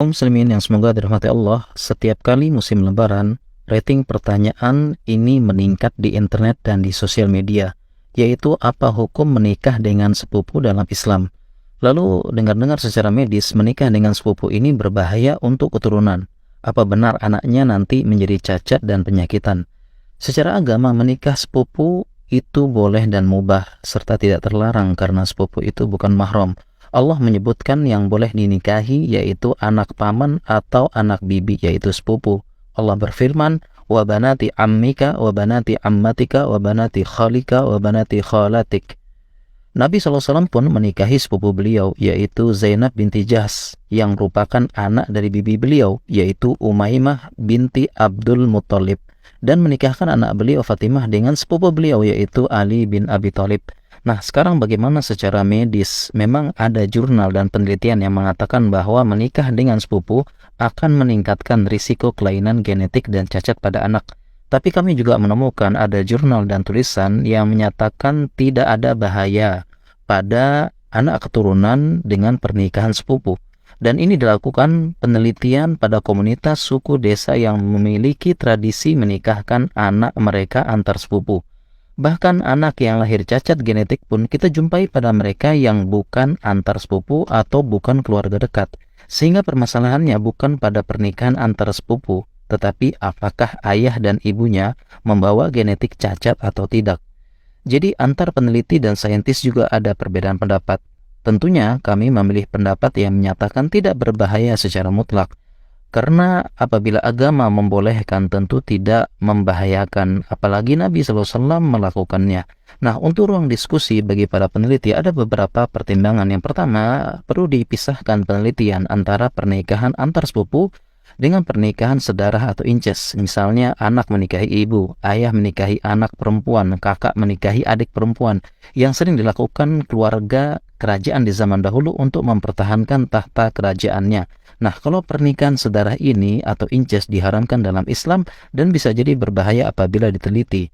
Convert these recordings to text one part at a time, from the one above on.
Muslimin yang semoga dirahmati Allah, setiap kali musim lebaran, rating pertanyaan ini meningkat di internet dan di sosial media, yaitu apa hukum menikah dengan sepupu dalam Islam. Lalu dengar-dengar secara medis, menikah dengan sepupu ini berbahaya untuk keturunan. Apa benar anaknya nanti menjadi cacat dan penyakitan? Secara agama, menikah sepupu itu boleh dan mubah, serta tidak terlarang karena sepupu itu bukan mahram. Allah menyebutkan yang boleh dinikahi yaitu anak paman atau anak bibi, yaitu sepupu. Allah berfirman, wa banati ammika wa banati ammatika wa banati khalika wa banati khalatik. Nabi SAW pun menikahi sepupu beliau, yaitu Zainab binti Jahsh, yang merupakan anak dari bibi beliau, yaitu Umaymah binti Abdul Muttalib, dan menikahkan anak beliau Fatimah dengan sepupu beliau, yaitu Ali bin Abi Thalib. Nah, sekarang bagaimana secara medis? Memang ada jurnal dan penelitian yang mengatakan bahwa menikah dengan sepupu akan meningkatkan risiko kelainan genetik dan cacat pada anak. Tapi kami juga menemukan ada jurnal dan tulisan yang menyatakan tidak ada bahaya pada anak keturunan dengan pernikahan sepupu. Dan ini dilakukan penelitian pada komunitas suku desa yang memiliki tradisi menikahkan anak mereka antar sepupu. Bahkan anak yang lahir cacat genetik pun kita jumpai pada mereka yang bukan antar sepupu atau bukan keluarga dekat. Sehingga permasalahannya bukan pada pernikahan antar sepupu, tetapi apakah ayah dan ibunya membawa genetik cacat atau tidak. Jadi antar peneliti dan saintis juga ada perbedaan pendapat. Tentunya kami memilih pendapat yang menyatakan tidak berbahaya secara mutlak. Karena apabila agama membolehkan tentu tidak membahayakan, apalagi Nabi SAW melakukannya. Nah, untuk ruang diskusi bagi para peneliti ada beberapa pertimbangan. Yang pertama, perlu dipisahkan penelitian antara pernikahan antar sepupu dengan pernikahan sedarah atau incest. Misalnya anak menikahi ibu, ayah menikahi anak perempuan, kakak menikahi adik perempuan, yang sering dilakukan keluarga kerajaan di zaman dahulu untuk mempertahankan tahta kerajaannya. Nah, kalau pernikahan sedarah ini atau incest diharamkan dalam Islam dan bisa jadi berbahaya apabila diteliti.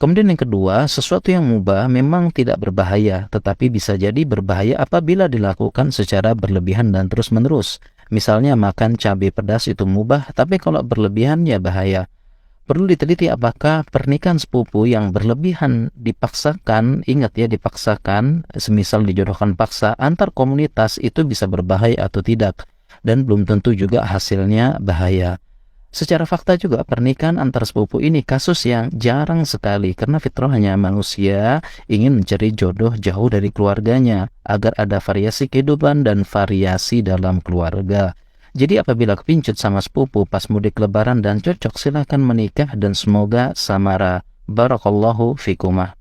Kemudian yang kedua, sesuatu yang mubah memang tidak berbahaya, tetapi bisa jadi berbahaya apabila dilakukan secara berlebihan dan terus-menerus. Misalnya makan cabai pedas itu mubah, tapi kalau berlebihan ya bahaya. Perlu diteliti apakah pernikahan sepupu yang berlebihan dipaksakan, ingat ya dipaksakan, semisal dijodohkan paksa, antar komunitas itu bisa berbahaya atau tidak. Dan belum tentu juga hasilnya bahaya. Secara fakta juga pernikahan antar sepupu ini kasus yang jarang sekali karena fitrahnya manusia ingin mencari jodoh jauh dari keluarganya agar ada variasi kehidupan dan variasi dalam keluarga. Jadi apabila kepincut sama sepupu pas mudik lebaran dan cocok, silakan menikah dan semoga samara. Barakallahu fikumah.